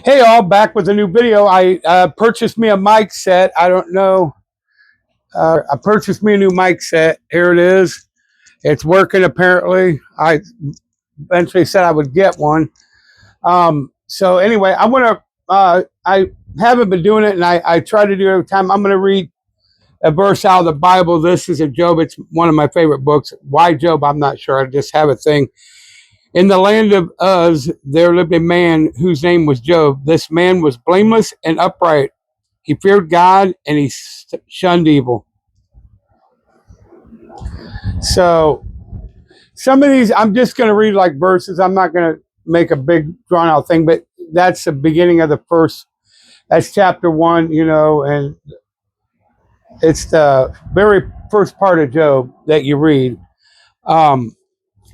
Hey all, back with a new video. I purchased me a mic set. I don't know. I purchased me a new mic set. Here it is. It's working apparently. I eventually said I would get one. So anyway, I haven't been doing it, and I try to do it every time. I'm going to read a verse out of the Bible. This is a Job. It's one of my favorite books. Why Job? I'm not sure. I just have a thing. In the land of Uz, there lived a man whose name was Job. This man was blameless and upright. He feared God and he shunned evil. So some of these, I'm just going to read like verses. I'm not going to make a big drawn out thing, but that's the beginning of the first, that's chapter 1, and it's the very first part of Job that you read.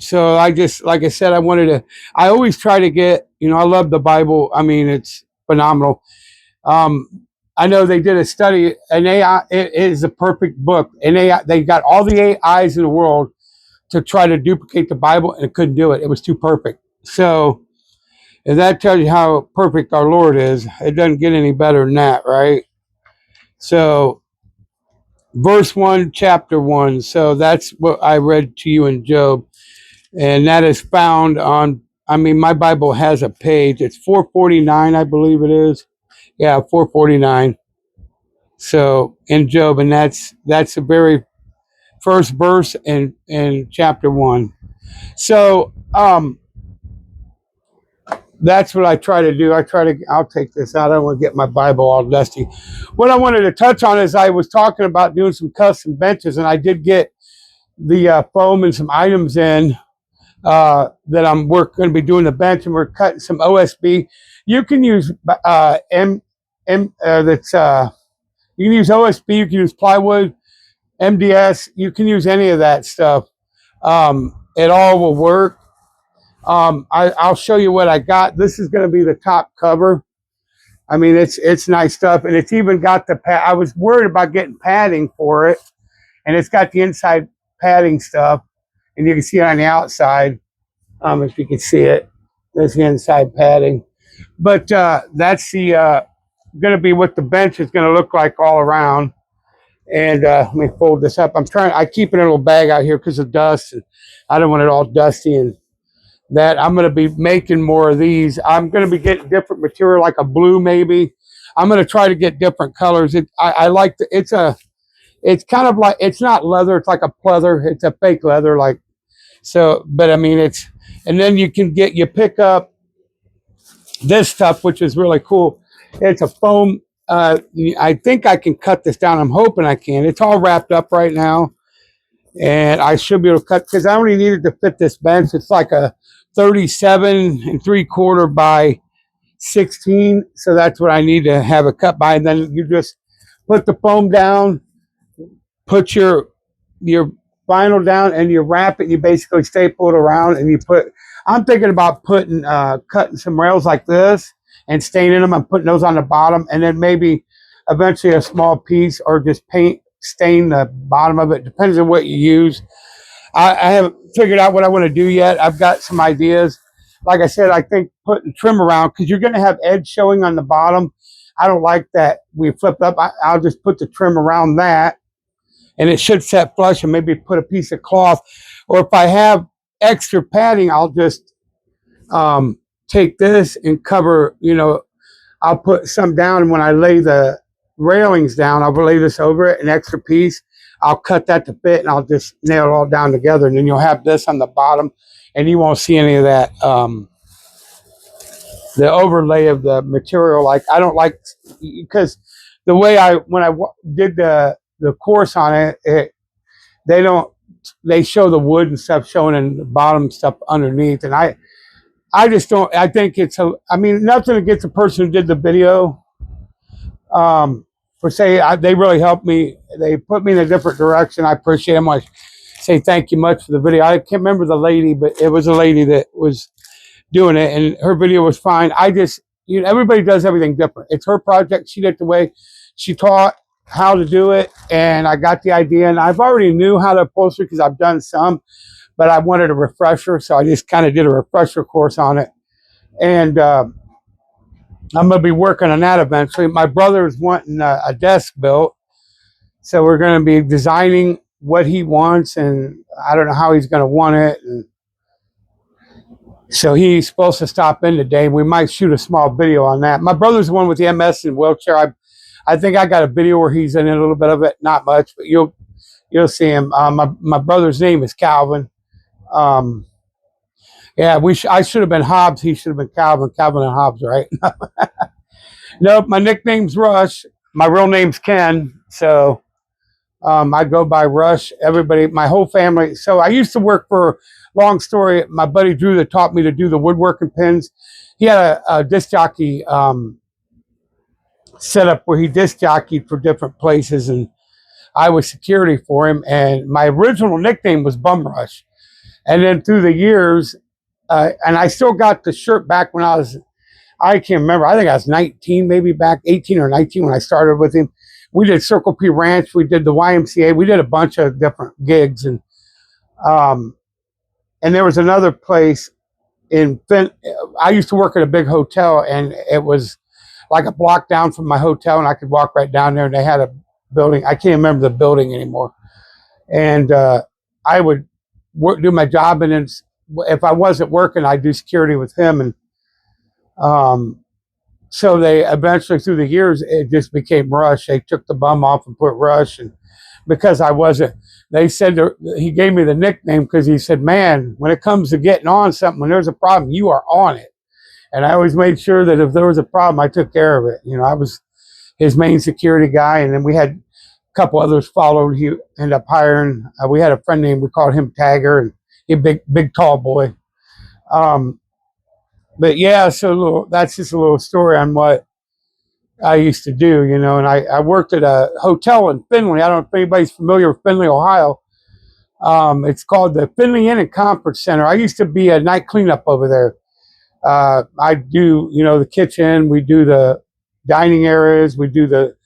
So I just, like I said, I always try to get, I love the Bible. I mean, it's phenomenal. I know they did a study, and AI, it is a perfect book. And they got all the AIs in the world to try to duplicate the Bible, and it couldn't do it. It was too perfect. So, and that tells you how perfect our Lord is. It doesn't get any better than that, right? So, verse 1, chapter 1. So that's what I read to you in Job. And that is found on, my Bible has a page. It's 449, I believe it is. Yeah, 449. So in Job, and that's the very first verse in chapter 1. So that's what I try to do. I'll take this out. I don't want to get my Bible all dusty. What I wanted to touch on is I was talking about doing some custom benches, and I did get the foam and some items in that we're going to be doing the bench, and we're cutting some OSB. You can use you can use OSB, you can use plywood, MDS, you can use any of that stuff. It all will work. I'll show you what I got. This is going to be the top cover. I mean, it's nice stuff, and it's even got the pad. I was worried about getting padding for it, and it's got the inside padding stuff. And you can see it on the outside, if you can see it. There's the inside padding. But that's the going to be what the bench is going to look like all around. And let me fold this up. I keep it in a little bag out here because of dust. And I don't want it all dusty and that. I'm going to be making more of these. I'm going to be getting different material, like a blue maybe. I'm going to try to get different colors. I like it's kind of like, it's not leather. It's like a pleather. It's a fake leather, like. So, but I mean, and then you pick up this stuff, which is really cool. It's a foam. I think I can cut this down. I'm hoping I can. It's all wrapped up right now, and I should be able to cut, because I only needed to fit this bench. It's like a 37 3/4 by 16. So that's what I need to have it cut by. And then you just put the foam down, put your vinyl down, and you wrap it, and you basically staple it around, and I'm thinking about cutting some rails like this and staining them and putting those on the bottom, and then maybe eventually a small piece, or just stain the bottom of it. Depends on what you use. I haven't figured out what I want to do yet. I've got some ideas. Like I said, I think putting trim around, because you're going to have edge showing on the bottom. I don't like that we flip up. I'll just put the trim around that, and it should set flush, and maybe put a piece of cloth. Or if I have extra padding, I'll just take this and cover, I'll put some down, and when I lay the railings down, I'll lay this over it, an extra piece. I'll cut that to fit, and I'll just nail it all down together, and then you'll have this on the bottom, and you won't see any of that, the overlay of the material. Like, I don't like, because the way when I did the course on it, they show the wood and stuff showing in the bottom stuff underneath, and I just don't. I think nothing against the person who did the video. They really helped me. They put me in a different direction. I appreciate them. I say thank you much for the video. I can't remember the lady, but it was a lady that was doing it, and her video was fine. Everybody does everything different. It's her project. She did it the way she taught how to do it, and I got the idea, and I've already knew how to upholster because I've done some, but I wanted a refresher, so I just kind of did a refresher course on it. And I'm going to be working on that eventually. My brother's wanting a desk built, so we're going to be designing what he wants, and I don't know how he's going to want it. And so he's supposed to stop in today. We might shoot a small video on that. My brother's the one with the MS and wheelchair. I think I got a video where he's in a little bit of it, not much, but you'll see him. My brother's name is Calvin. Yeah, I should have been Hobbs. He should have been Calvin. Calvin and Hobbs, right? Nope. My nickname's Rush. My real name's Ken. So I go by Rush. Everybody, my whole family. So I used to work for, long story, my buddy Drew that taught me to do the woodworking pins. He had a disc jockey setup where he disc jockeyed for different places, and I was security for him. And my original nickname was Bum Rush. And then through the years, and I still got the shirt back when I can't remember. I think I was 19, maybe back 18 or 19 when I started with him. We did Circle P Ranch. We did the YMCA. We did a bunch of different gigs. And there was another place I used to work at a big hotel, and it was like a block down from my hotel, and I could walk right down there, and they had a building. I can't remember the building anymore. And I would do my job, and then if I wasn't working, I'd do security with him. And so they eventually, through the years, it just became Rush. They took the bum off and put Rush. And because I wasn't, they said, he gave me the nickname because he said, man, when it comes to getting on something, when there's a problem, you are on it. And I always made sure that if there was a problem, I took care of it. You know, I was his main security guy. And then we had a couple others followed. He ended up hiring, we had a friend named, we called him Tagger, and he big, tall boy. But yeah, so that's just a little story on what I used to do, you know. And I worked at a hotel in Findlay. I don't know if anybody's familiar with Findlay, Ohio. It's called the Findlay Inn and Conference Center. I used to be a night cleanup over there. I do, you know, the kitchen. We do the dining areas. We do the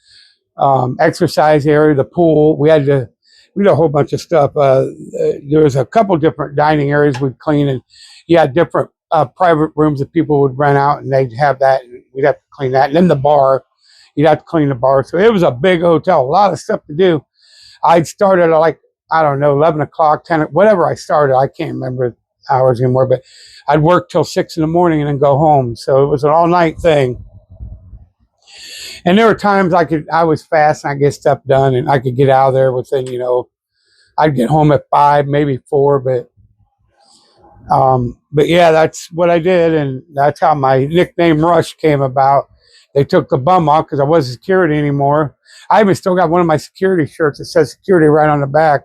exercise area, the pool. We did a whole bunch of stuff. There was a couple different dining areas we'd clean, and you had different private rooms that people would rent out, and they'd have that, and we'd have to clean that. And then the bar, you'd have to clean the bar. So it was a big hotel, a lot of stuff to do. I'd started at like, I don't know, 11 o'clock, 10, whatever I started. I can't remember hours anymore, but I'd work till 6 in the morning and then go home. So it was an all night thing. And there were times I was fast and I get stuff done, and I could get out of there within, you know, I'd get home at 5, maybe 4, but yeah, that's what I did, and that's how my nickname Rush came about. They took the bum off because I wasn't security anymore. I even still got one of my security shirts that says security right on the back.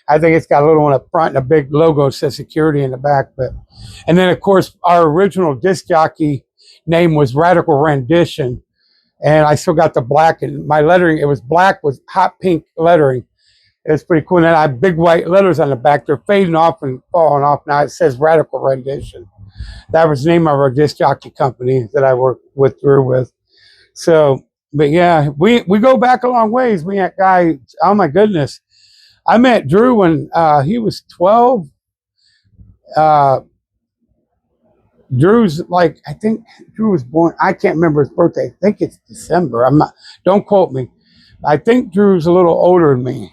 I think it's got a little one up front and a big logo that says security in the back. And then of course our original disc jockey name was Radical Rendition, and I still got the black, and my lettering, it was black with hot pink lettering. It's pretty cool. And then I have big white letters on the back. They're fading off and falling off now. It says Radical Rendition. That was the name of our disc jockey company that I worked through with. So, but yeah, we go back a long ways. Me and that guy, oh my goodness. I met Drew when he was 12. Drew's like, I think Drew was born, I can't remember his birthday. I think it's December. Don't quote me. I think Drew's a little older than me.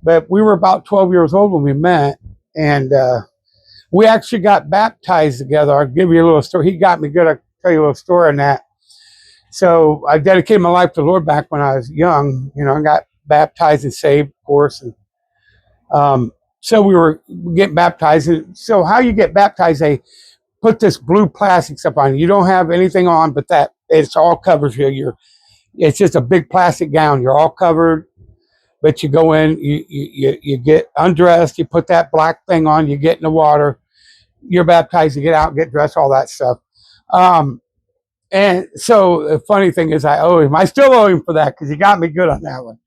But we were about 12 years old when we met, and we actually got baptized together. I'll give you a little story. He got me good. I'll tell you a little story on that. So I dedicated my life to the Lord back when I was young. You know, I got baptized and saved, of course. And so we were getting baptized. And so how you get baptized, they put this blue plastic stuff on. You don't have anything on, but that it's all covers you. It's just a big plastic gown. You're all covered. But you go in, you get undressed, you put that black thing on, you get in the water, you're baptized, you get out, get dressed, all that stuff. And so the funny thing is I owe him. I still owe him for that because he got me good on that one.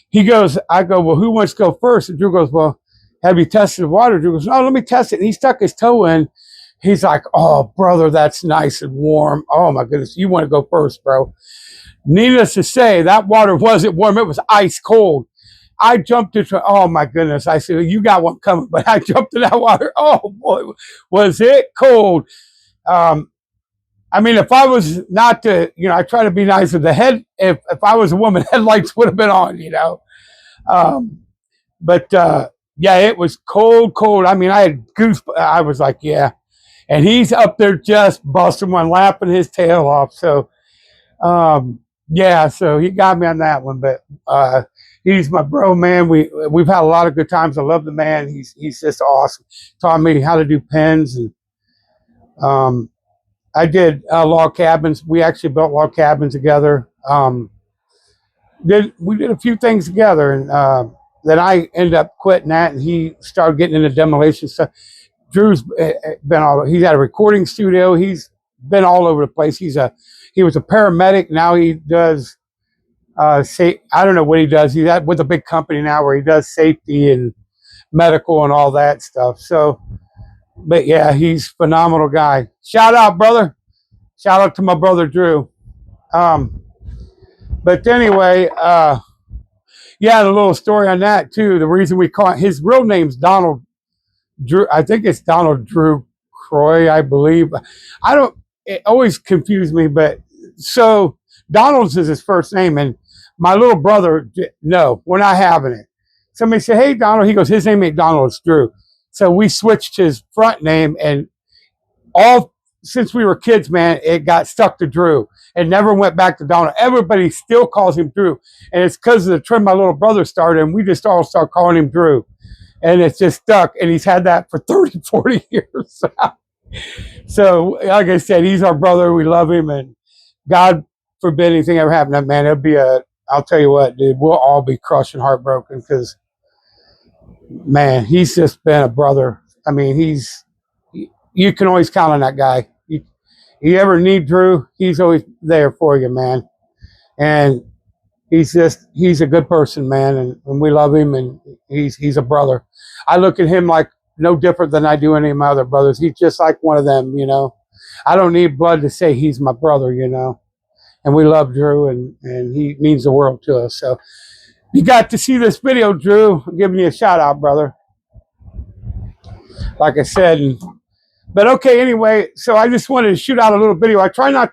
He goes, I go, well, who wants to go first? And Drew goes, well, have you tested the water? Drew goes, no, let me test it. And he stuck his toe in. He's like, oh, brother, that's nice and warm. Oh, my goodness, you want to go first, bro. Needless to say, that water wasn't warm. It was ice cold. I jumped into, oh my goodness. I said, you got one coming, but I jumped in that water. Oh boy, was it cold. I mean, if I was not to, I try to be nice with the head. If I was a woman, headlights would have been on, But yeah, it was cold, cold. I mean, I had goosebumps. I was like, yeah. And he's up there just busting one, laughing his tail off. So, yeah, so he got me on that one. But he's my bro, man. We've had a lot of good times. I love the man. He's just awesome. Taught me how to do pens, and I did log cabins. We actually built log cabins together. We did a few things together, and then I ended up quitting that, and he started getting into demolition stuff. Drew's been all. He's at a recording studio. He's been all over the place. He was a paramedic. Now he does I don't know what he does. He's with a big company now where he does safety and medical and all that stuff. So, but yeah, he's a phenomenal guy. Shout out, brother. Shout out to my brother Drew. But anyway, yeah, the little story on that too. The reason we call it, his real name's Donald Drew. I think it's Donald Drew Croy, I believe. It always confused me, but so Donald's is his first name, and my little brother, no, we're not having it. Somebody said, hey, Donald. He goes, his name ain't Donald, it's Drew. So we switched his front name, and since we were kids, man, it got stuck to Drew. It never went back to Donald. Everybody still calls him Drew. And it's because of the trend my little brother started, and we just all start calling him Drew. And it's just stuck, and he's had that for 30, 40 years. So, like I said, he's our brother. We love him, and God forbid anything ever happened to that man. I'll tell you what, dude, we'll all be crushed and heartbroken because, man, he's just been a brother. I mean, you can always count on that guy. You ever need Drew, he's always there for you, man. And he's a good person, man, and we love him, and he's a brother. I look at him like no different than I do any of my other brothers. He's just like one of them, I don't need blood to say he's my brother, And we love Drew, and he means the world to us. So you got to see this video, Drew. I'm giving you a shout out, brother. Like I said, but okay, anyway, so I just wanted to shoot out a little video. I try to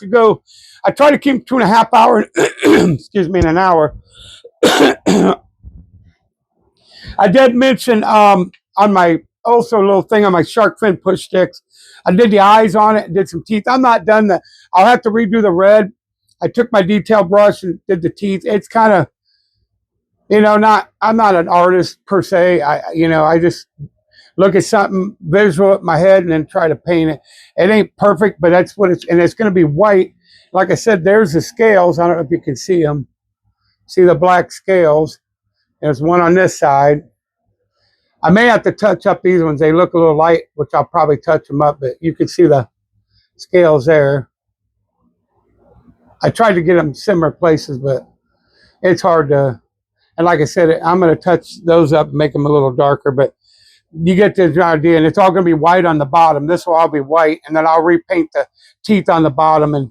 keep 2.5 hours, excuse me, in an hour. I did mention on my, also a little thing on my shark fin push sticks. I did the eyes on it and did some teeth. I'm not done. I'll have to redo the red. I took my detail brush and did the teeth. It's kind of, I'm not an artist per se. I just look at something visual at my head and then try to paint it. It ain't perfect, but that's what and it's going to be white. Like I said, there's the scales. I don't know if you can see them. See the black scales. There's one on this side. I may have to touch up these ones. They look a little light, which I'll probably touch them up, but you can see the scales there. I tried to get them similar places, but it's hard to, and like I said, I'm going to touch those up and make them a little darker, but you get the idea, and it's all going to be white on the bottom. This will all be white, and then I'll repaint the teeth on the bottom, and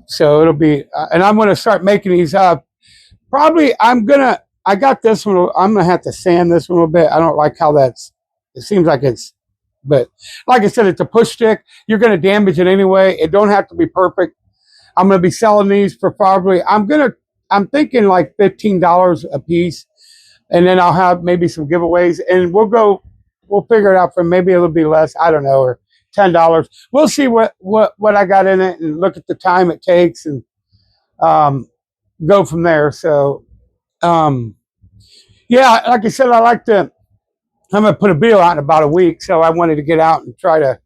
so it'll be, and I'm going to start making these up. Probably, I got this one, I'm going to have to sand this one a little bit. I don't like how it seems like but like I said, it's a push stick. You're going to damage it anyway. It don't have to be perfect. I'm going to be selling these for probably, I'm thinking like $15 a piece. And then I'll have maybe some giveaways, and we'll figure it out for maybe it'll be less, I don't know, or $10. We'll see what I got in it and look at the time it takes and go from there. So, yeah, like I said, I'm going to put a video out in about a week. So I wanted to get out and try to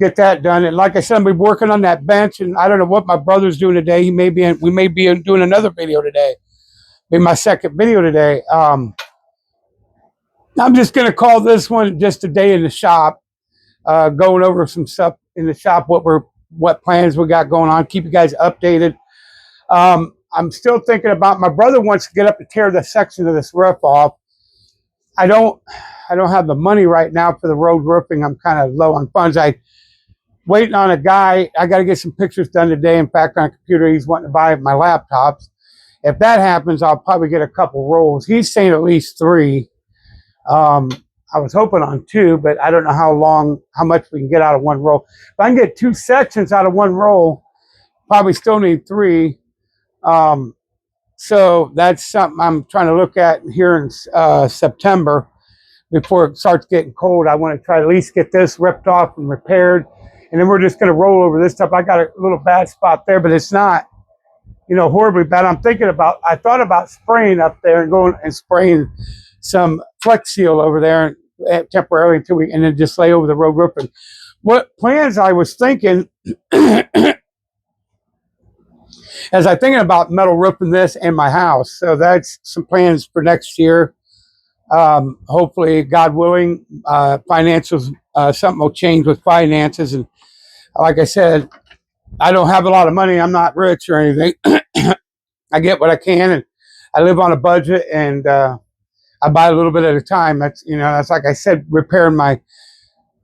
get that done. And like I said, I'm working on that bench, and I don't know what my brother's doing today. We may be doing another video today. Maybe my second video today. I'm just going to call this one just a day in the shop, going over some stuff in the shop, what plans we got going on, keep you guys updated. I'm still thinking about, my brother wants to get up to tear the section of this roof off. I don't have the money right now for the road roofing. I'm kind of low on funds. Waiting on a guy. I got to get some pictures done today. In fact, on a computer, he's wanting to buy my laptops. If that happens, I'll probably get a couple rolls. He's saying at least 3. I was hoping on 2, but I don't know how much we can get out of 1 roll. If I can get 2 sections out of 1 roll, probably still need 3. So that's something I'm trying to look at here in September. Before it starts getting cold, I want to try to at least get this ripped off and repaired. And then we're just going to roll over this stuff. I got a little bad spot there, but it's not, horribly bad. I thought about spraying up there and going and spraying some Flex Seal over there temporarily and then just lay over the road roof. And what plans I was thinking, as I'm thinking about metal roofing this and my house. So that's some plans for next year. Hopefully, God willing, financials, something will change with finances. And like I said, I don't have a lot of money. I'm not rich or anything. I get what I can, and I live on a budget, and I buy a little bit at a time. That's like I said, repairing my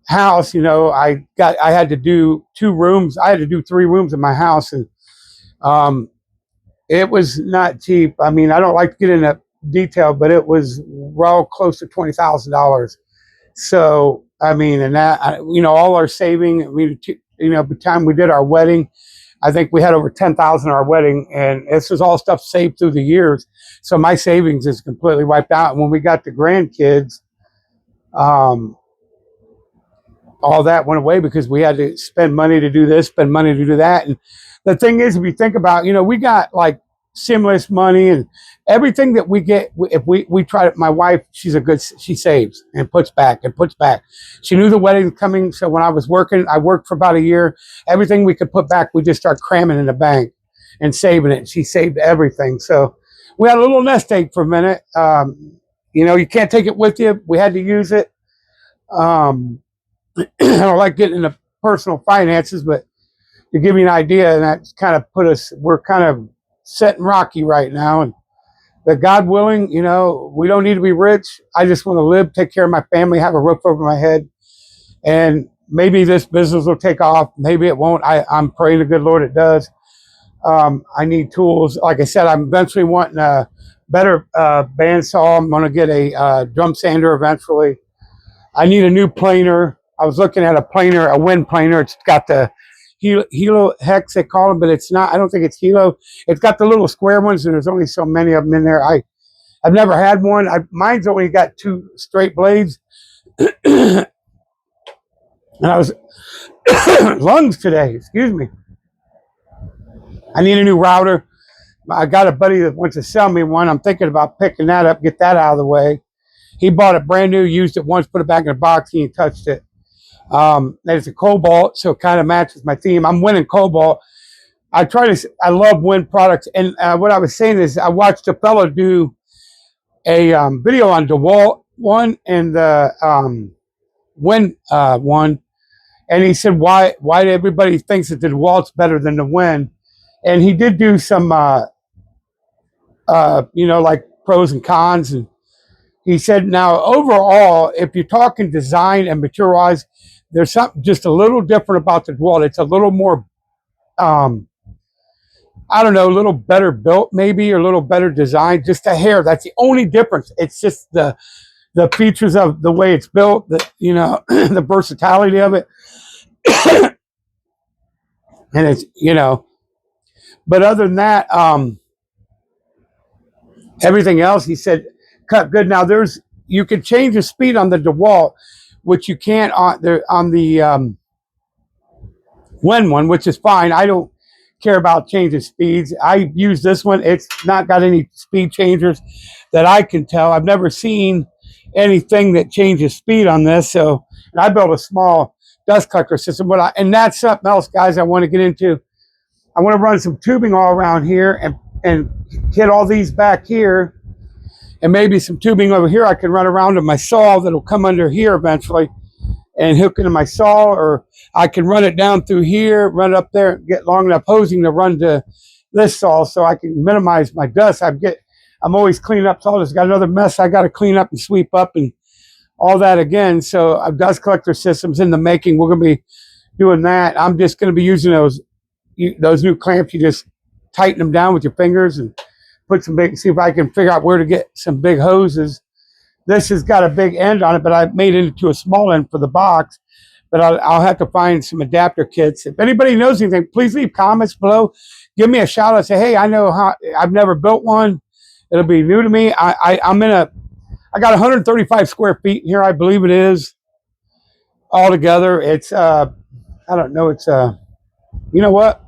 house. I had to do 2 rooms. I had to do 3 rooms in my house, and it was not cheap. I mean, I don't like to get into detail, but it was well close to $20,000. So I mean, and that all our saving. By the time we did our wedding, I think we had over 10,000 our wedding, and this was all stuff saved through the years. So my savings is completely wiped out. And when we got the grandkids, all that went away because we had to spend money to do this, spend money to do that. And the thing is, if you think about, we got like stimulus money and everything that we get. If we try to, my wife, she saves and puts back and puts back. She knew the wedding was coming. So when I was working, I worked for about a year. Everything we could put back, we just start cramming in the bank and saving it. She saved everything. So we had a little nest egg for a minute. You can't take it with you. We had to use it. I don't like getting into personal finances, but to give you an idea, and that's kind of we're kind of set and rocky right now. And but God willing, we don't need to be rich. I just want to live, take care of my family, have a roof over my head. And maybe this business will take off. Maybe it won't. I'm praying to good Lord it does. I need tools. Like I said, I'm eventually wanting a better bandsaw. I'm going to get a drum sander eventually. I need a new planer. I was looking at a wind planer. It's got the Hilo hex, they call them, but it's not. I don't think it's Hilo. It's got the little square ones, and there's only so many of them in there. I've never had one. Mine's only got 2 straight blades. And I was lungs today. Excuse me. I need a new router. I got a buddy that wants to sell me one. I'm thinking about picking that up, get that out of the way. He bought it brand new, used it once, put it back in a box. He ain't touched it. It's a cobalt, so it kind of matches my theme. I'm winning cobalt. I love wind products. And what I was saying is I watched a fellow do a video on DeWalt one and the wind one. And he said, why everybody thinks that the DeWalt's better than the wind. And he did do some, like pros and cons. And he said, now, overall, if you're talking design and material-wise, there's something just a little different about the DeWalt. It's a little more, a little better built maybe, or a little better designed, just a hair. That's the only difference. It's just the features of the way it's built, the versatility of it. And it's, but other than that, everything else, he said, cut good. Now, you can change the speed on the DeWalt, which you can't on the wind one, which is fine. I don't care about changing speeds. I use this one. It's not got any speed changers that I can tell. I've never seen anything that changes speed on this. So, and I built a small dust collector system. And that's something else, guys, I want to get into. I want to run some tubing all around here and hit all these back here. And maybe some tubing over here I can run around to my saw that'll come under here eventually and hook into my saw, or I can run it down through here, run it up there, and get long enough hosing to run to this saw so I can minimize my dust. I'm always cleaning up sawdust. Got another mess I got to clean up and sweep up and all that again. So a dust collector system's in the making. We're going to be doing that. I'm just going to be using those new clamps. You just tighten them down with your fingers and put some see if I can figure out where to get some big hoses This has got a big end on it, but I made it into a small end for the box. But I'll have to find some adapter kits. If anybody knows anything, please leave comments below. Give me a shout out. Say, hey, I know how. I've never built one. It'll be new to me. I got 135 square feet here, I believe it is. Altogether, it's I don't know. It's you know what?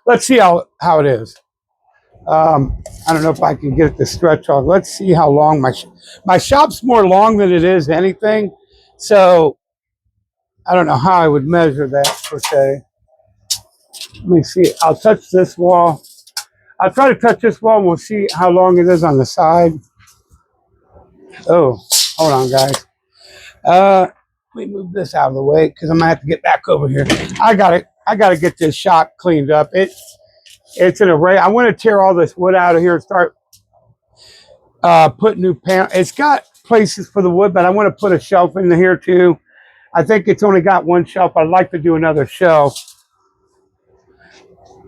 Let's see how it is. I don't know if I can get it to stretch off. Let's see how long my shop's more long than it is anything. So I don't know how I would measure that per se. Let me see. I'll touch this wall. I'll try to touch this wall and we'll see how long it is on the side. Oh, hold on, guys. Let me move this out of the way because I'm gonna have to get back over here. I gotta get this shop cleaned up. It's an array. I want to tear all this wood out of here and start putting new panels. It's got places for the wood, but I want to put a shelf in here too. I think it's only got one shelf. I'd like to do another shelf.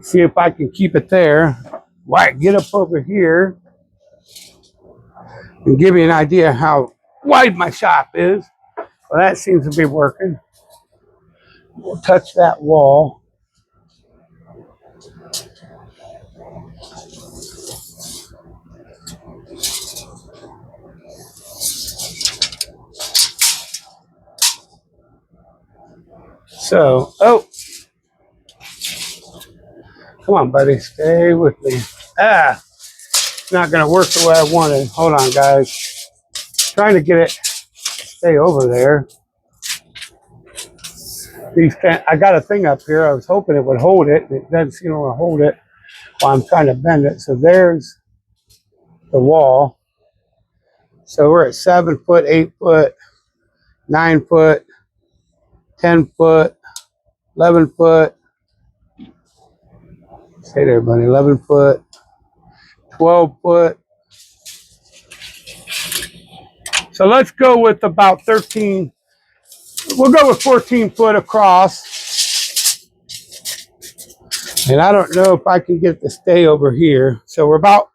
See if I can keep it there. Right, get up over here and give you an idea how wide my shop is. Well, that seems to be working. We'll touch that wall. So, oh, come on, buddy, stay with me. It's not going to work the way I wanted. Hold on, guys. Trying to get it to stay over there. I got a thing up here. I was hoping it would hold it. It doesn't seem to hold it while I'm trying to bend it. So there's the wall. So we're at 7 foot, 8 foot, 9 foot, 10 foot, 11 foot. Stay there, buddy. 11 foot, 12 foot. So let's go with about 13. We'll go with 14 foot across. And I don't know if I can get it to stay over here. So we're about,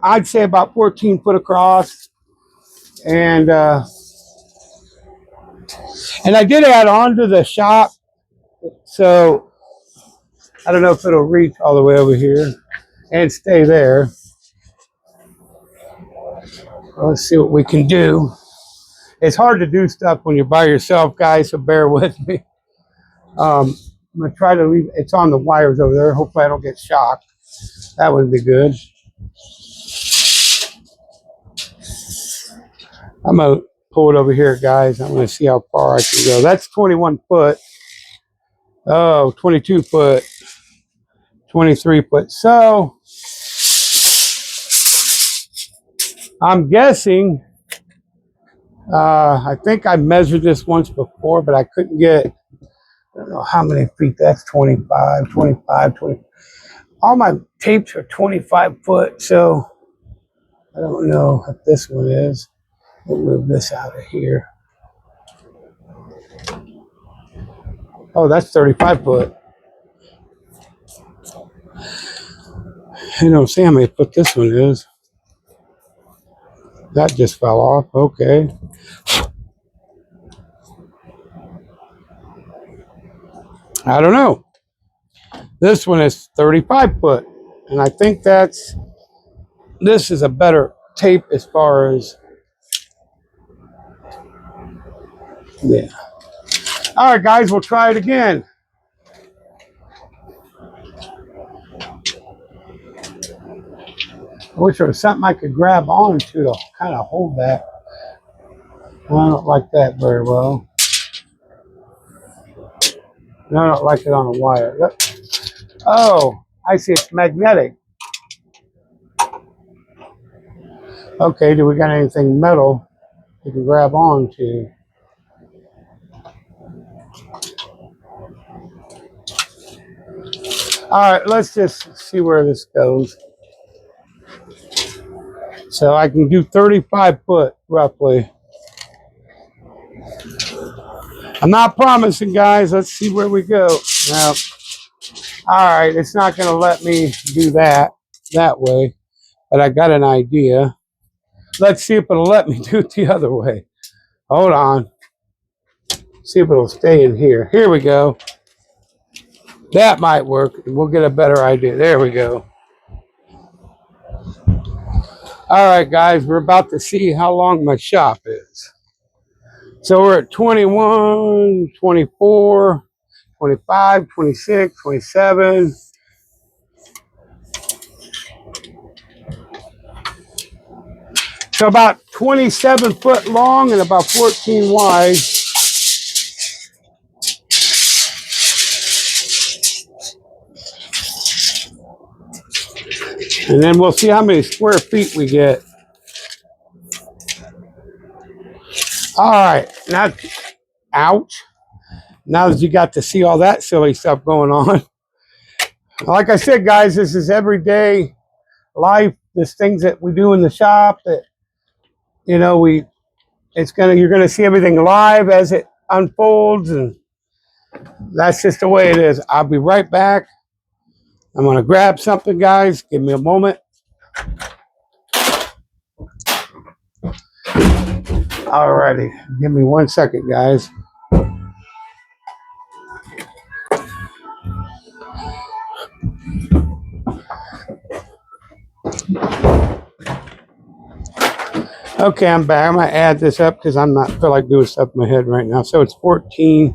I'd say about 14 foot across. And I did add on to the shop. So I don't know if it'll reach all the way over here and stay there. Let's see what we can do. It's hard to do stuff when you're by yourself, guys, so bear with me. I'm going to try to leave. It's on the wires over there. Hopefully I don't get shocked. That would be good. I'm going to pull it over here, guys. I'm going to see how far I can go. That's 21 foot. Oh, 22 foot. 23 foot. So I'm guessing, I think I measured this once before, but I couldn't get, I don't know how many feet. That's 25, 25, 20. All my tapes are 25 foot, so I don't know if this one is. We'll move this out of here. Oh, that's 35 foot. I don't see how many foot this one is. That just fell off. Okay. I don't know. This one is 35 foot. And I think this is a better tape as far as, yeah. All right, guys, we'll try it again. I wish there was something I could grab onto to kind of hold that. I don't like that very well. No, I don't like it on a wire. Oh, I see, it's magnetic. Okay, do we got anything metal you can grab onto? All right, let's just see where this goes. So I can do 35 foot roughly. I'm not promising, guys. Let's see where we go. Now, all right, it's not going to let me do that way, but I got an idea. Let's see if it'll let me do it the other way. Hold on. See if it'll stay in here. Here we go. That might work. We'll get a better idea. There we go. All right, guys, we're about to see how long my shop is. So we're at 21, 24, 25, 26, 27. So about 27 foot long and about 14 wide. And then we'll see how many square feet we get. All right, now, ouch. Now that you got to see all that silly stuff going on. Like I said, guys, this is everyday life. There's things that we do in the shop that, you know, you're gonna see everything live as it unfolds, and that's just the way it is. I'll be right back. I'm gonna grab something, guys. Give me a moment. Alrighty, give me 1 second, guys. Okay, I'm back. I'm gonna add this up because I'm not feel like doing stuff in my head right now. So it's 14.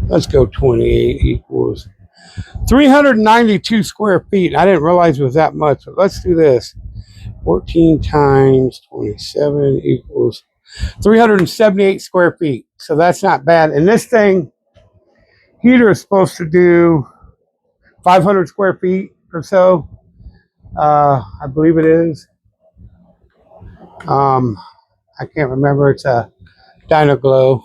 Let's go 28 equals 392 square feet. I didn't realize it was that much, but let's do this. 14 times 27 equals 378 square feet. So that's not bad. And this thing, heater is supposed to do 500 square feet or so. I believe it is. I can't remember. It's a Dynaglow.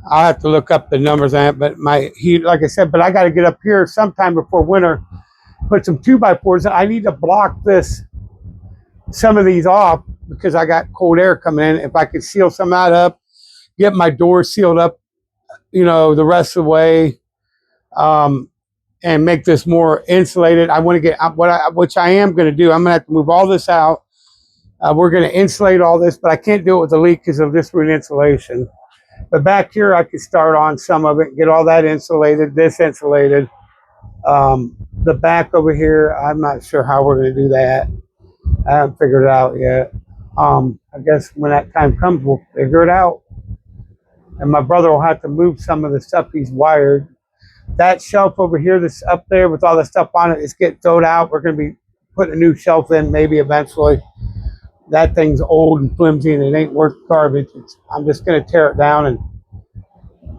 I'll have to look up the numbers on it, but my heat, like I said, but I got to get up here sometime before winter, put some 2x4s in. I need to block some of these off because I got cold air coming in. If I could seal some of that up, get my doors sealed up, you know, the rest of the way, and make this more insulated. I want to get which I am going to do. I'm going to have to move all this out. We're going to insulate all this, but I can't do it with the leak because of this room insulation. But back here, I could start on some of it, get all that insulated, this insulated. The back over here, I'm not sure how we're going to do that. I haven't figured it out yet. I guess when that time comes, we'll figure it out. And my brother will have to move some of the stuff he's wired. That shelf over here that's up there with all the stuff on it is getting thrown out. We're going to be putting a new shelf in maybe eventually. That thing's old and flimsy and it ain't worth garbage. I'm just going to tear it down and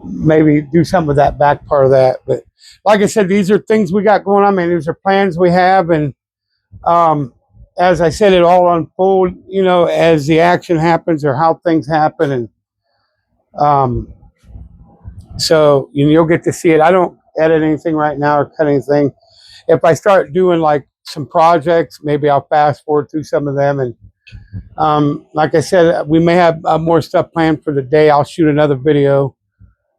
maybe do some of that back part of that. But like I said, these are things we got going on, man. These are plans we have. And as I said, it all unfold, you know, as the action happens or how things happen. And so you'll get to see it. I don't edit anything right now or cut anything. If I start doing like some projects, maybe I'll fast forward through some of them. And like I said, we may have more stuff planned for the day. I'll shoot another video.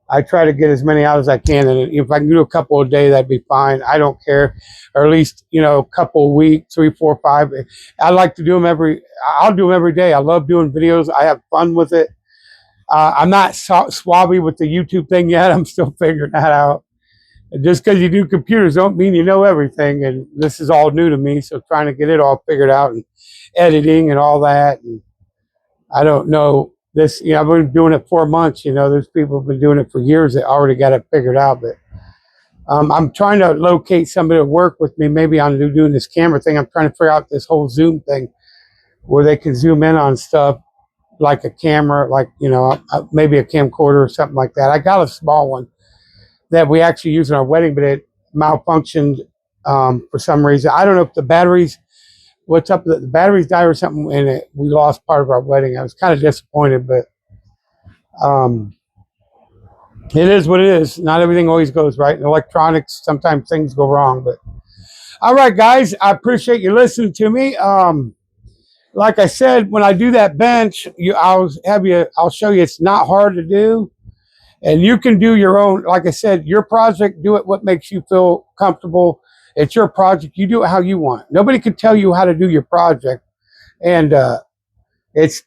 I try to get as many out as I can, and if I can do a couple a day, that'd be fine. I don't care, or at least, you know, a couple a week, 3, 4, 5. I like to do them I'll do them every day. I love doing videos. I have fun with it. I'm not swabby with the YouTube thing yet. I'm still figuring that out. And just because you do computers don't mean you know everything, and this is all new to me, so trying to get it all figured out and editing and all that. And I don't know this, you know, I've been doing it 4 months. You know, there's people who've been doing it for years that already got it figured out. But I'm trying to locate somebody to work with me, maybe on doing this camera thing. I'm trying to figure out this whole Zoom thing where they can zoom in on stuff like a camera, like, you know, maybe a camcorder or something like that. I got a small one that we actually used in our wedding, but it malfunctioned for some reason. I don't know if the batteries, what's up, the batteries died or something, and we lost part of our wedding. I was kind of disappointed, but it is what it is. Not everything always goes right. In electronics, sometimes things go wrong. But all right, guys, I appreciate you listening to me. Like I said, when I do that bench, I'll show you it's not hard to do. And you can do your own, like I said, your project, do it what makes you feel comfortable. It's your project. You do it how you want. Nobody can tell you how to do your project. And it's,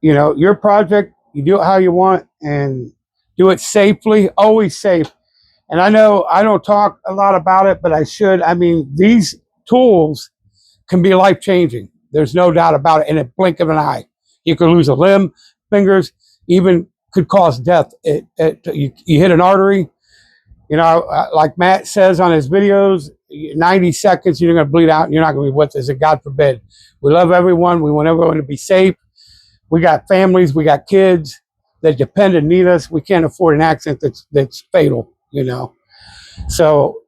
you know, your project. You do it how you want and do it safely, always safe. And I know I don't talk a lot about it, but I should. I mean, these tools can be life-changing. There's no doubt about it. In a blink of an eye, you could lose a limb, fingers, even could cause death. You hit an artery, you know, like Matt says on his videos, 90 seconds, you're going to bleed out and you're not going to be with us. And God forbid. We love everyone. We want everyone to be safe. We got families. We got kids that depend and need us. We can't afford an accident that's fatal, you know. So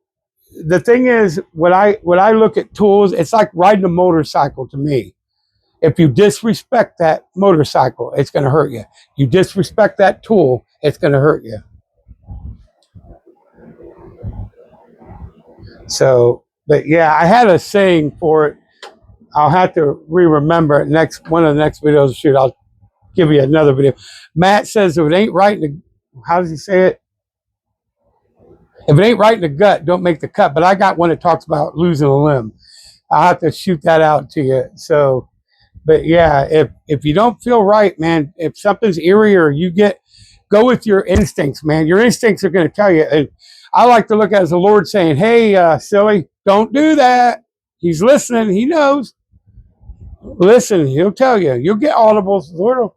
the thing is, when I look at tools, it's like riding a motorcycle to me. If you disrespect that motorcycle, it's going to hurt you. You disrespect that tool, it's going to hurt you. So, but yeah, I had a saying for it. I'll have to remember it. One of the next videos. Shoot, I'll give you another video. Matt says, if it ain't right in the, how does he say it? If it ain't right in the gut, don't make the cut. But I got one that talks about losing a limb. I'll have to shoot that out to you. So, but yeah, if you don't feel right, man, if something's eerie or go with your instincts, man. Your instincts are going to tell you. And I like to look at it as the Lord saying, hey, silly, don't do that. He's listening. He knows. Listen, he'll tell you. You'll get audibles. Lord will,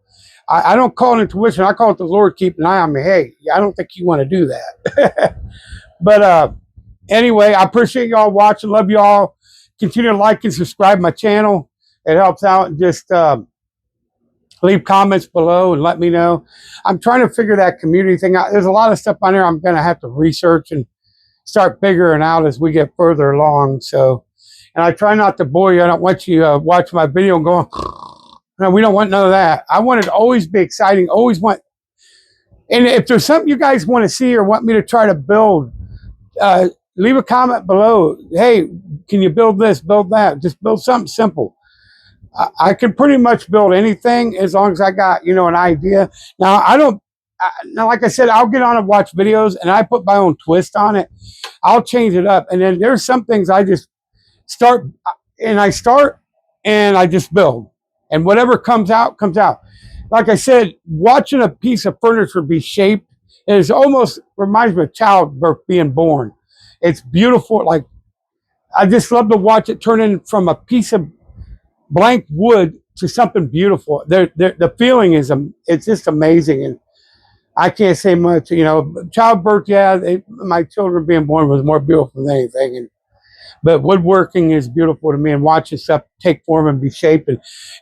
I don't call it intuition. I call it the Lord keeping an eye on me. Hey, I don't think you want to do that. But anyway, I appreciate y'all watching. Love y'all. Continue to like and subscribe my channel. It helps out. And just leave comments below and let me know. I'm trying to figure that community thing out. There's a lot of stuff on there I'm going to have to research and start figuring out as we get further along. So, and I try not to bore you. I don't want you to watch my video and going, no, we don't want none of that. I want it to always be exciting. Always want. And if there's something you guys want to see or want me to try to build, leave a comment below. Hey, can you build this, build that? Just build something simple. I can pretty much build anything as long as I got, you know, an idea. Now, now, like I said, I'll get on and watch videos and I put my own twist on it. I'll change it up. And then there's some things I just start and I just build. And whatever comes out, comes out. Like I said, watching a piece of furniture be shaped is almost reminds me of childbirth being born. It's beautiful. Like, I just love to watch it turn in from a piece of blank wood to something beautiful. The feeling is, it's just amazing. And I can't say much, you know, childbirth, yeah, my children being born was more beautiful than anything. But woodworking is beautiful to me, and watching stuff take form and be shaped.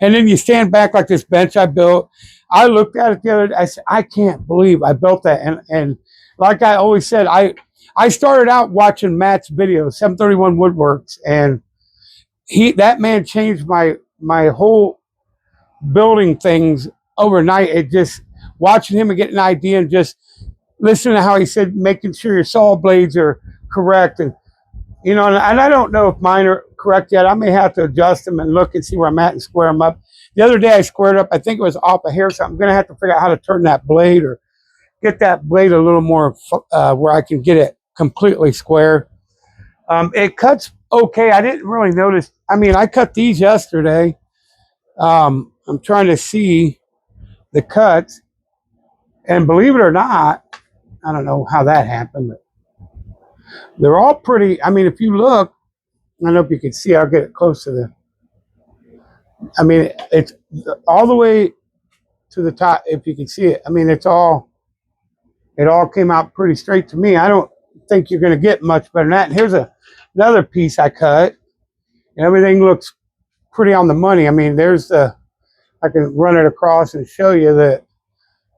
And then you stand back like this bench I built. I looked at it the other day. I said, I can't believe I built that. And like I always said, I started out watching Matt's videos, 731 Woodworx, and that man changed my whole building things overnight. It just watching him and getting an idea and just listening to how he said, making sure your saw blades are correct. And, you know, and I don't know if mine are correct yet. I may have to adjust them and look and see where I'm at and square them up. The other day I squared up, I think it was off a hair, so I'm going to have to figure out how to turn that blade or get that blade a little more where I can get it completely square. It cuts okay. I didn't really notice. I mean, I cut these yesterday. I'm trying to see the cuts, and believe it or not, I don't know how that happened, but they're all pretty. I mean, if you look, I don't know if you can see. I'll get it close to the. I mean, it's all the way to the top. If you can see it, I mean, it all came out pretty straight to me. I don't think you're going to get much better than that. And here's another piece I cut, and everything looks pretty on the money. I mean, I can run it across and show you that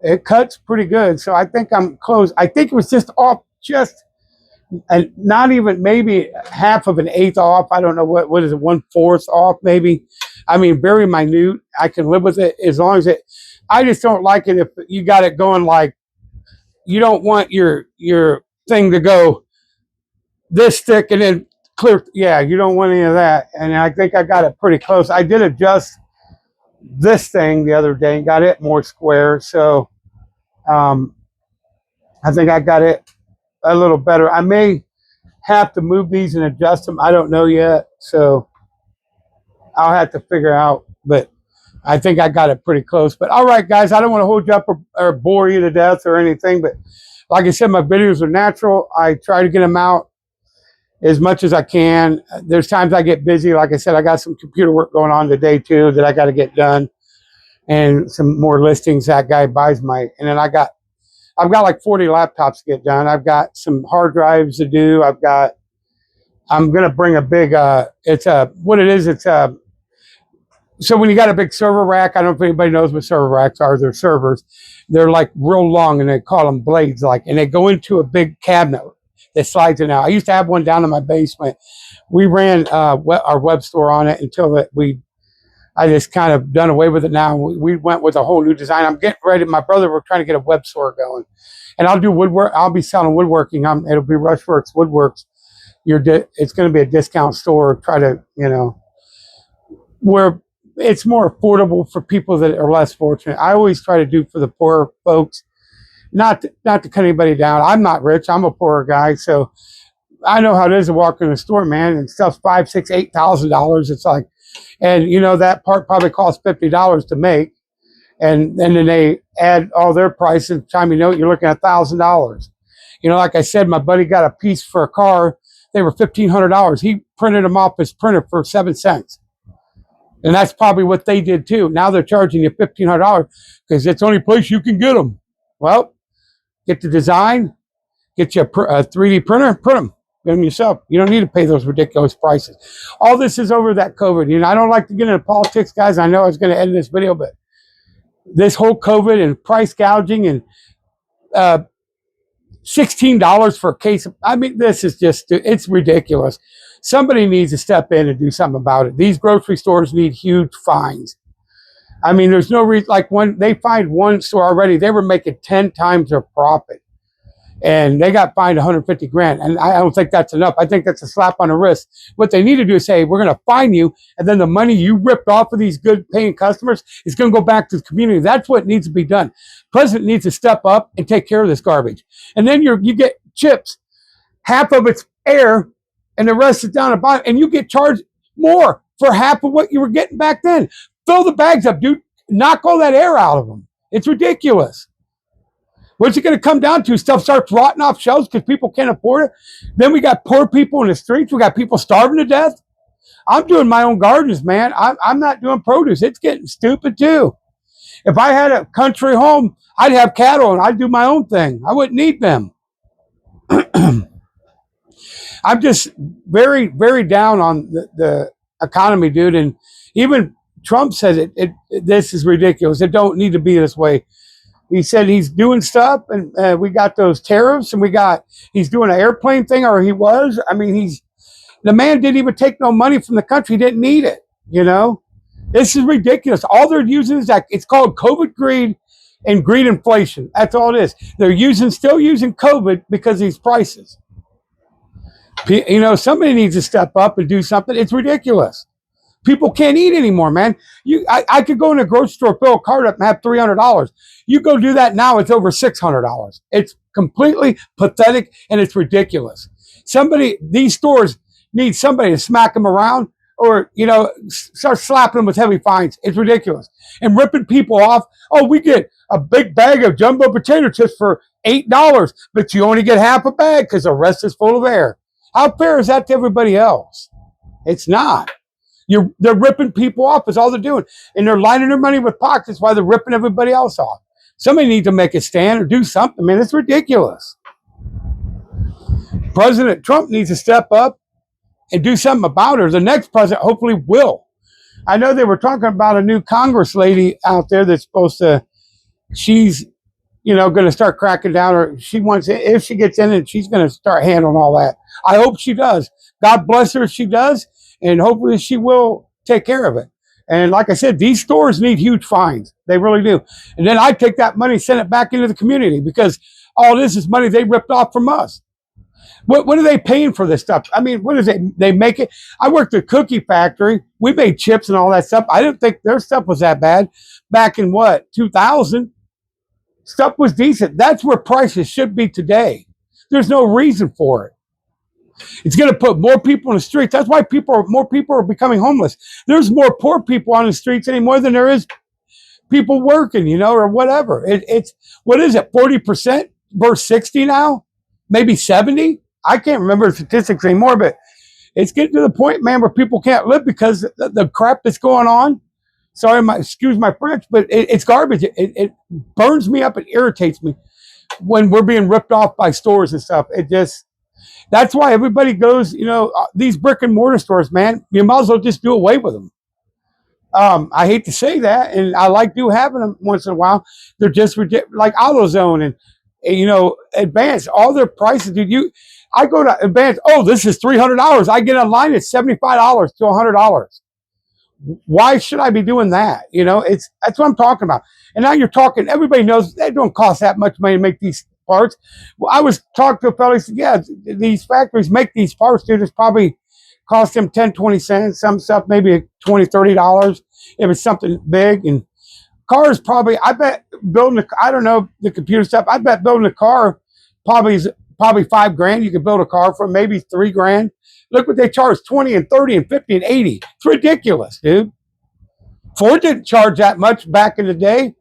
it cuts pretty good. So I think I'm close. I think it was just off, and not even maybe half of an eighth off. I don't know what is it, 1/4 off maybe. I mean, very minute. I can live with it as long as I just don't like it if you got it going like, you don't want your thing to go this thick and then clear. Yeah, you don't want any of that. And I think I got it pretty close. I did adjust this thing the other day and got it more square. So I think I got it a little better. I may have to move these and adjust them. I don't know yet, so I'll have to figure out, but I think I got it pretty close. But all right, guys, I don't want to hold you up or bore you to death or anything, but like I said, my videos are natural. I try to get them out as much as I can. There's times I get busy. Like I said, I got some computer work going on today too that I got to get done, and some more listings that guy buys my, and then I've got like 40 laptops to get done. I've got some hard drives to do. I'm going to bring a big, what it is, so when you got a big server rack, I don't know if anybody knows what server racks are. They're servers. They're like real long, and they call them blades, and they go into a big cabinet that slides in out. I used to have one down in my basement. We ran our web store on it until I just kind of done away with it now. We went with a whole new design. I'm getting ready. My brother, we're trying to get a web store going, and I'll do woodwork. I'll be selling woodworking. It'll be RushWorx Woodworx. It's going to be a discount store. Try to, where it's more affordable for people that are less fortunate. I always try to do for the poor folks, not to cut anybody down. I'm not rich. I'm a poor guy, so I know how it is to walk in the store, man, and stuff's $5,000, $6,000, $8,000. It's like, and that part probably costs $50 to make, and then they add all their prices. Time you know it, you're looking at $1,000. Like I said, my buddy got a piece for a car. They were $1,500. He printed them off his printer for 7 cents. And that's probably what they did too. Now they're charging you $1,500 because it's the only place you can get them. Well, get the design, get you a 3D printer, print them, get them yourself. You don't need to pay those ridiculous prices. All this is over that COVID. I don't like to get into politics, guys. I know I was going to end this video, but this whole COVID and price gouging and $16 for a case of, this is just, it's ridiculous. Somebody needs to step in and do something about it. These grocery stores need huge fines. There's no reason, like when they fined one store already, they were making 10 times their profit. And they got fined 150 grand. And I don't think that's enough. I think that's a slap on the wrist. What they need to do is say, we're going to fine you. And then the money you ripped off of these good paying customers is going to go back to the community. That's what needs to be done. President needs to step up and take care of this garbage. And then you get chips. Half of it's air and the rest is down the bottom. And you get charged more for half of what you were getting back then. Fill the bags up, dude. Knock all that air out of them. It's ridiculous. What's it going to come down to? Stuff starts rotting off shelves because people can't afford it. Then we got poor people in the streets. We got people starving to death. I'm doing my own gardens, man. I'm not doing produce. It's getting stupid too. If I had a country home, I'd have cattle and I'd do my own thing. I wouldn't need them. I'm just very, very down on the economy, dude. And even Trump said this is ridiculous. It don't need to be this way. He said he's doing stuff, and we got those tariffs, and he's doing an airplane thing, or he was. The man didn't even take no money from the country. He didn't need it. This is ridiculous. All they're using is it's called COVID greed and greed inflation. That's all it is. They're still using COVID because of these prices. Somebody needs to step up and do something. It's ridiculous. People can't eat anymore, man. I could go in a grocery store, fill a cart up, and have $300. You go do that now, it's over $600. It's completely pathetic, and it's ridiculous. These stores need somebody to smack them around or, start slapping them with heavy fines. It's ridiculous. And ripping people off. Oh, we get a big bag of jumbo potato chips for $8, but you only get half a bag because the rest is full of air. How fair is that to everybody else? It's not. They're ripping people off is all they're doing. And they're lining their money with pockets while they're ripping everybody else off. Somebody needs to make a stand or do something, man. It's ridiculous. President Trump needs to step up and do something about it. The next president hopefully will. I know they were talking about a new Congress lady out there that's she's, going to start cracking down, or if she gets in it, she's going to start handling all that. I hope she does. God bless her if she does. And hopefully she will take care of it. And like I said, these stores need huge fines. They really do. And then I take that money, send it back into the community, because all this is money they ripped off from us. What are they paying for this stuff? What is it? They make it. I worked at a cookie factory. We made chips and all that stuff. I didn't think their stuff was that bad. Back in 2000, stuff was decent. That's where prices should be today. There's no reason for it. It's going to put more people in the streets. That's why more people are becoming homeless. There's more poor people on the streets anymore than there is people working, you know, or whatever. It's what is it, 40% versus 60 now, maybe 70. I can't remember the statistics anymore, but it's getting to the point, man, where people can't live because the crap that's going on. Sorry, excuse my French, but it's garbage. It burns me up. It irritates me when we're being ripped off by stores and stuff. That's why everybody goes, you know, these brick and mortar stores, man, you might as well just do away with them. I hate to say that, and I having them once in a while. They're just like AutoZone and you know, Advance. All their prices, dude. I go to Advance. Oh, this is $300. I get online at $75 to $100. Why should I be doing that? You know, that's what I'm talking about. And now you're talking. Everybody knows they don't cost that much money to make these parts. Well, I was talking to a fellow. He said, "Yeah, these factories make these parts, dude. It's probably cost them 10, 20 cents. Some stuff maybe $20, $30 if it's something big." And cars probably, I bet building I don't know the computer stuff. I bet building a car probably is $5,000. You could build a car for maybe $3,000. Look what they charge, 20 and 30 and 50 and 80. It's ridiculous, dude. Ford didn't charge that much back in the day.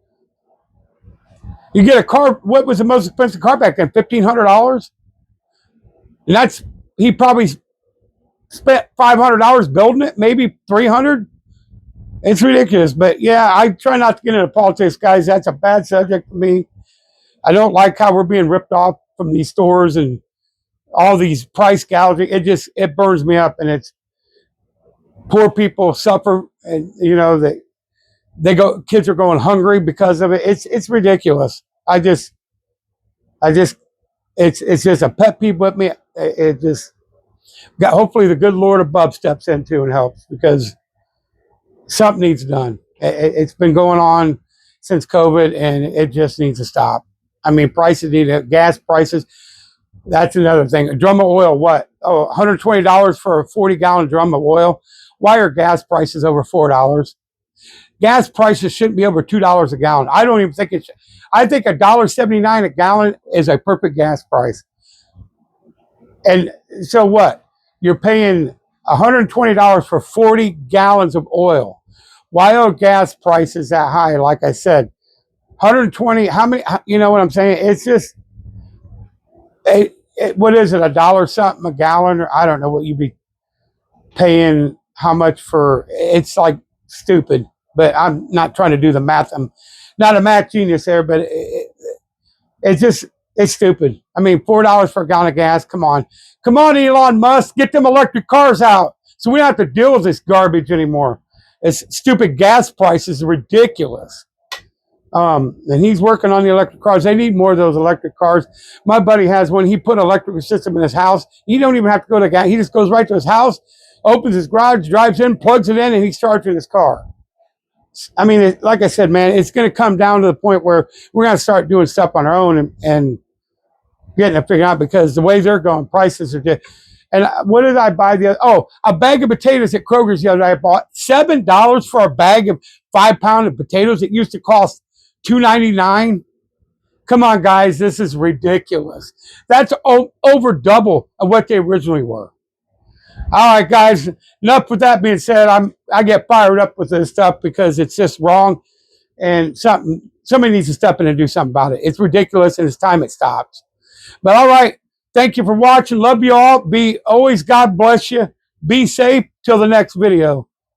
You get a car, what was the most expensive car back then? $1,500? And he probably spent $500 building it, maybe $300. It's ridiculous. But yeah, I try not to get into politics, guys. That's a bad subject for me. I don't like how we're being ripped off from these stores and all these price gouging. It burns me up, and it's poor people suffer, and you know kids are going hungry because of it. It's ridiculous. It's just a pet peeve with me. Hopefully the good Lord above steps in too and helps, because something needs done. It's been going on since COVID, and it just needs to stop. I mean, gas prices. That's another thing. A drum of oil, what? Oh, $120 for a 40-gallon drum of oil. Why are gas prices over $4? Gas prices shouldn't be over $2 a gallon. I don't even think it should. I think $1.79 a gallon is a perfect gas price. And so what? You're paying $120 for 40 gallons of oil. Why are gas prices that high? Like I said, 120, how many, you know what I'm saying? It's just, what is it, $1 something a gallon? Or I don't know what you'd be paying, how much for. It's like stupid, but I'm not trying to do the math. I'm not a math genius there, but it's stupid. I mean, $4 for a gallon of gas. Come on, Elon Musk, get them electric cars out so we don't have to deal with this garbage anymore. It's stupid gas prices are ridiculous. And he's working on the electric cars. They need more of those electric cars. My buddy has one. He put an electrical system in his house. He don't even have to go to gas. He just goes right to his house, opens his garage, drives in, plugs it in, and he's charging his car. I mean, like I said, man, it's going to come down to the point where we're going to start doing stuff on our own and getting it figured out, because the way they're going, prices are just. And what did I buy a bag of potatoes at Kroger's the other day. I bought $7 for a bag of 5-pound of potatoes. It used to cost $2.99. Come on, guys, this is ridiculous. That's over double of what they originally were. All right, guys, enough with that being said. I get fired up with this stuff because it's just wrong, and somebody needs to step in and do something about it. It's ridiculous, and it's time it stops. But all right, thank you for watching. Love you all. God bless you. Be safe till the next video.